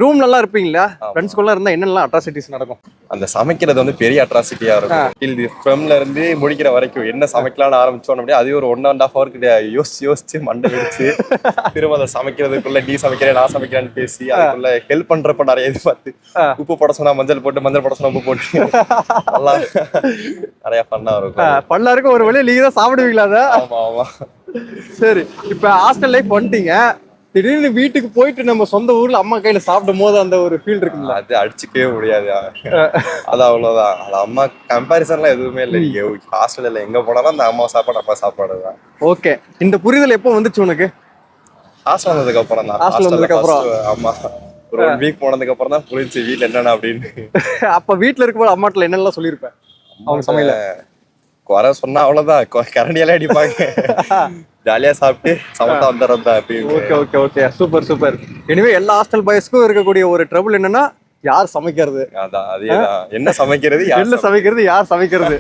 Room நல்லா இருப்பீங்களா? ஃப்ரெண்ட்ஸ்குள்ள இருந்தா என்னெல்லாம் அட்ராசிட்டிஸ் நடக்கும்? அந்த சமைக்கிறது வந்து பெரிய அட்ராசிட்டியா இருக்கும். ஃப்ரம்ல இருந்து முடிக்கிற வரைக்கும் என்ன சமைக்கலாம்னு ஆரம்பிச்சோம் அப்படியே அது ஒரு 1.5 hour கிட்ட யோசிச்சு மண்டை வெடிச்சு திரும்ப அதை சமைக்கிறதுக்குள்ள நீ சமைக்கிறேன் நான் சமைக்கிறேன்னு பேசி அதுக்குள்ள ஹெல்ப் பண்றப்ப நிறைய எதிர்பார்த்து உப்பு போட சொன்னா மஞ்சள் போட்டு மஞ்சள் போட சொன்னா உப்பு போட்டு நல்லா நிறைய பண்ணா இருக்கும். பல்லாருக்கும் ஒரு வழியை நீங்க தான் சாப்பிடுவீங்களா அதை? ஆமா ஆமா. சரி, இப்ப ஹாஸ்டல் லைஃப் வந்துட்டீங்க, திடீர்னு வீட்டுக்கு போயிட்டு நம்ம சொந்த ஊர்ல அம்மா கையில சாப்பிடும் போது அந்த ஒரு ஃபீல் இருக்குங்களா? அது அடிச்சுக்கவே முடியாது. அது அவ்வளவுதான். அது அம்மா கம்பேரிசன்லாம் எதுவுமே இல்லை. நீங்க ஹாஸ்டல்ல எங்க போனாலும் அந்த அம்மா சாப்பாடு அப்பா சாப்பாடு தான். ஓகே, இந்த புரிதல் எப்போ வந்துச்சு உனக்கு? ஹாஸ்டல் வந்ததுக்கு அப்புறம் தான். ஹாஸ்டல் வந்ததுக்கு அப்புறம் ஆமா, ஒரு 1 week போனதுக்கு அப்புறம் தான் புரிஞ்சு வீட்டுல என்னன்னா அப்படின்னு. அப்ப வீட்டுல இருக்கும்போது அம்மாட்டில் என்னெல்லாம் சொல்லியிருப்பேன்? அவங்க சமையல குறை சொன்னா அவ்வளவுதான், கரண்டியெல்லாம் அடிப்பாங்க. ஜாலியா சாப்பிட்டு சமத்தா வந்துடுறதா. Okay okay okay, super super. Anyway எல்லா ஹாஸ்டல் பாய்ஸ்க்கும் இருக்கக்கூடிய ஒரு ட்ரபிள் என்னன்னா யார் சமைக்கிறது. அதான் அதேதான், என்ன சமைக்கிறது, யார் சமைக்கிறது.